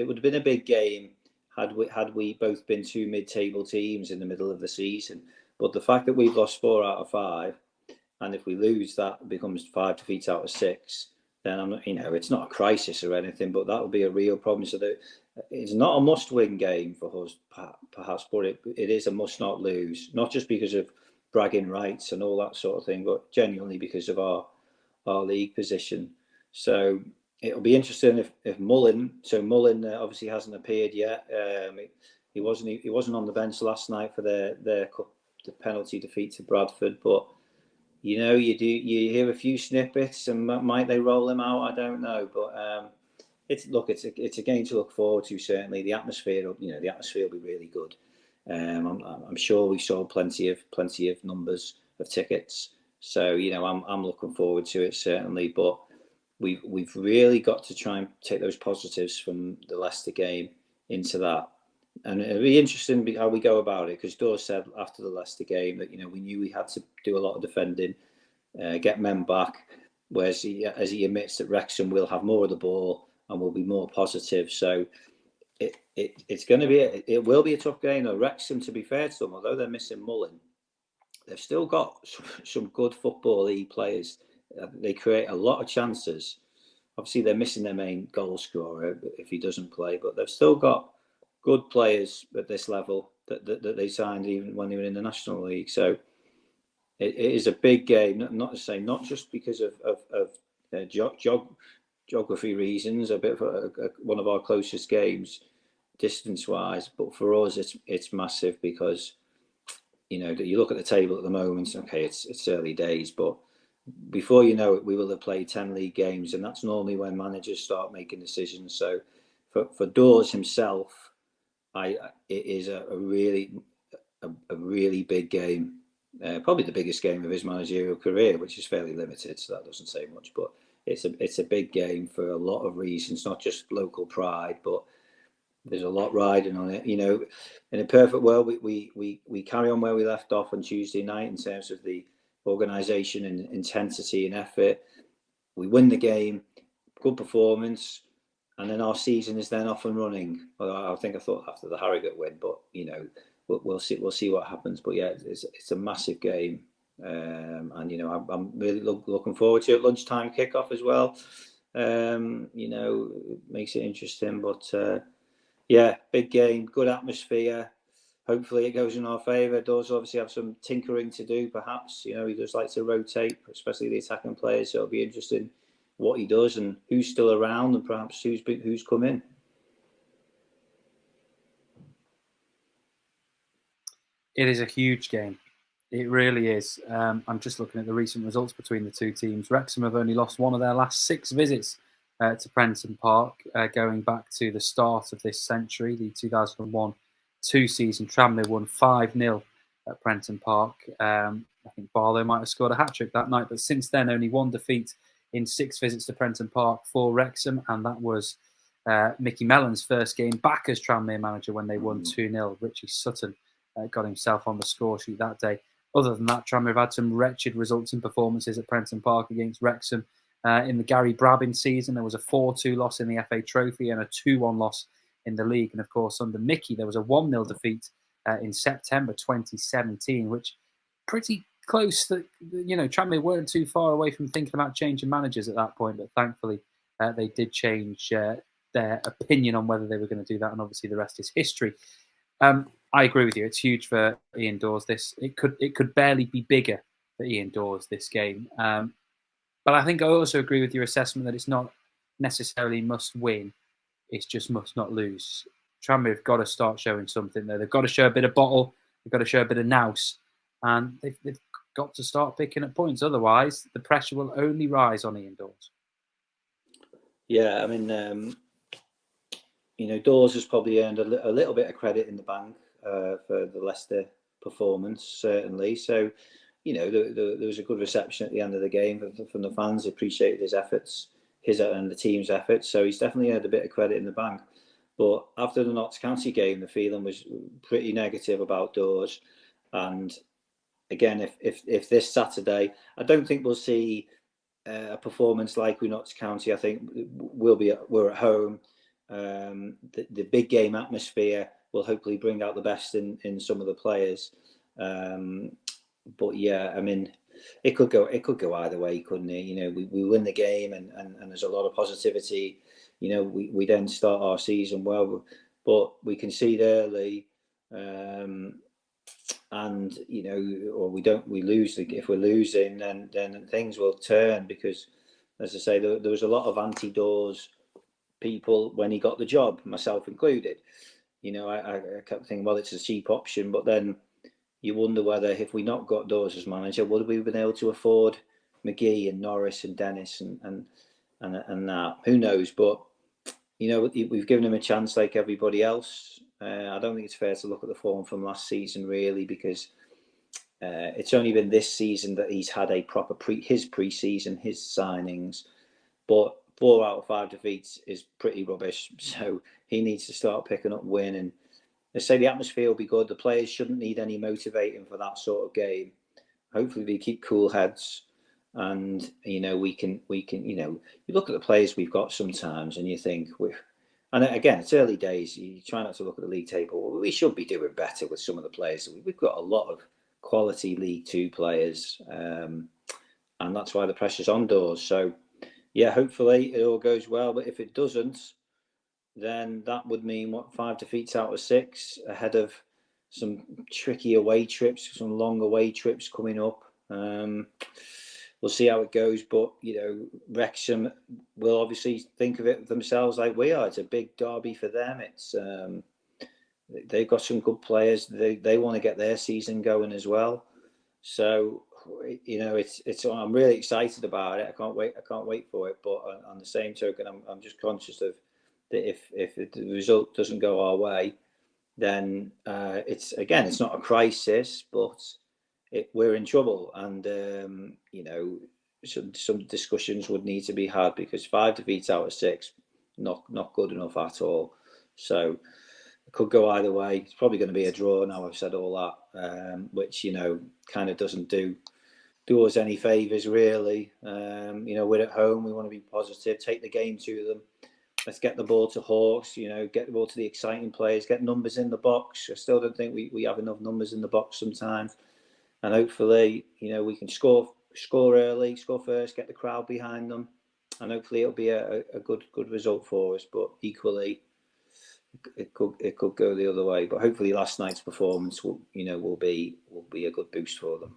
it would have been a big game had we both been two mid-table teams in the middle of the season. But the fact that we've lost 4 out of 5, and if we lose, that becomes 5 defeats out of 6. Then it's not a crisis or anything, but that would be a real problem. So that it's not a must-win game for us, perhaps, but it is a must-not lose. Not just because of bragging rights and all that sort of thing, but genuinely because of our league position. So it'll be interesting if Mullin. So Mullin obviously hasn't appeared yet. He wasn't on the bench last night for the penalty defeat to Bradford, but you hear a few snippets, and might they roll him out? I don't know, but it's a game to look forward to. Certainly, the atmosphere will be really good. I'm sure we sold plenty of numbers of tickets, so I'm looking forward to it certainly. But we've really got to try and take those positives from the Leicester game into that. And it'll be interesting how we go about it, because Dawes said after the Leicester game that we knew we had to do a lot of defending, get men back, whereas as he admits that Wrexham will have more of the ball and will be more positive. So it will be a tough game. Though Wrexham, to be fair to them, although they're missing Mullin, they've still got some good Football League players. They create a lot of chances. Obviously, they're missing their main goal scorer if he doesn't play, but they've still got good players at this level that they signed even when they were in the National League. So it is a big game, not just because of geography reasons, a bit of one of our closest games distance-wise, but for us it's massive because you look at the table at the moment. Okay, it's early days, but before you know it, we will have played 10 league games, and that's normally when managers start making decisions. So for Dawes himself, it is a really big game, probably the biggest game of his managerial career, which is fairly limited, so that doesn't say much. But it's a big game for a lot of reasons, not just local pride, but there's a lot riding on it. In a perfect world, we carry on where we left off on Tuesday night in terms of the organisation and intensity and effort. We win the game, good performance, and then our season is then off and running. Well, I thought after the Harrogate win, but we'll see what happens. But yeah, it's a massive game, and I'm really looking forward to it. Lunchtime kickoff as well. Makes it interesting. But yeah, big game, good atmosphere. Hopefully it goes in our favour. Does obviously have some tinkering to do, perhaps. He does like to rotate, especially the attacking players. So it'll be interesting what he does and who's still around, and perhaps who's come in. It is a huge game. It really is. I'm just looking at the recent results between the two teams. Wrexham have only lost one of their last 6 visits to Prenton Park, going back to the start of this century, the 2001-2 season. Tranmere won 5-0 at Prenton Park. I think Barlow might have scored a hat-trick that night, but since then only 1 defeat in 6 visits to Prenton Park for Wrexham, and that was Mickey Mellon's first game back as Tranmere manager when they won 2-0. Richie Sutton got himself on the score sheet that day. Other than that, Tranmere have had some wretched results and performances at Prenton Park against Wrexham. In the Gary Brabbin season, there was a 4-2 loss in the FA Trophy and a 2-1 loss in the league. And of course, under Mickey, there was a 1-0 defeat in September 2017, which pretty close that, Tranmere weren't too far away from thinking about changing managers at that point, but thankfully they did change their opinion on whether they were going to do that, and obviously the rest is history. I agree with you. It's huge for Ian Dawes. It could barely be bigger for Ian Dawes, this game. But I think I also agree with your assessment that it's not necessarily must win. It's just must not lose. Tranmere have got to start showing something there. They've got to show a bit of bottle. They've got to show a bit of nous. And they've got to start picking up points. Otherwise, the pressure will only rise on Ian Dawes. Yeah, I mean, Dawes has probably earned a little bit of credit in the bank for the Leicester performance, certainly. So, there was a good reception at the end of the game from the fans. Appreciated his efforts, his and the team's efforts. So he's definitely earned a bit of credit in the bank. But after the Notts County game, the feeling was pretty negative about Dawes. And again, if this Saturday, I don't think we'll see a performance like we Notts County. I think we're at home. the big game atmosphere will hopefully bring out the best in some of the players. But yeah, I mean, it could go either way, couldn't it? You know, we win the game and there's a lot of positivity. You know, we then start our season well, but we concede early, and you know, or we lose. If we're losing, then things will turn because, as I say, there was a lot of anti-Dawes people when he got the job, myself included. You know, I kept thinking, well, it's a cheap option, but then you wonder whether if we not got Dawes as manager, would we have been able to afford McGee and Norris and Dennis and that? Who knows? But you know, we've given him a chance like everybody else. I don't think it's fair to look at the form from last season really, because it's only been this season that he's had a proper pre-season, his signings. But 4 out of 5 defeats is pretty rubbish. So he needs to start picking up win. And they say the atmosphere will be good. The players shouldn't need any motivating for that sort of game. Hopefully they keep cool heads, and you know we can you know, you look at the players we've got sometimes and you think and again it's early days. You try not to look at the league table. We should be doing better with some of the players. We've got a lot of quality League Two players, and that's why the pressure's on Dawes. So yeah, hopefully it all goes well. But if it doesn't, then that would mean 5 defeats out of 6 ahead of some tricky away trips, some long away trips coming up. We'll see how it goes, but you know, Wrexham will obviously think of it themselves like we are. It's a big derby for them. It's they've got some good players. They want to get their season going as well. So you know, it's I'm really excited about it. I can't wait for it. But on the same token, I'm just conscious of that if the result doesn't go our way, then it's not a crisis, but we're in trouble. And you know, some discussions would need to be had, because 5 defeats out of 6, not good enough at all. So it could go either way. It's probably going to be a draw now I've said all that, which you know kind of doesn't do us any favours really. You know, we're at home. We want to be positive. Take the game to them. Let's get the ball to Hawks. You know, get the ball to the exciting players. Get numbers in the box. I still don't think we have enough numbers in the box sometimes. And hopefully, you know, we can score early, score first, get the crowd behind them, and hopefully it'll be a good result for us. But equally, it could go the other way. But hopefully, last night's performance will be a good boost for them.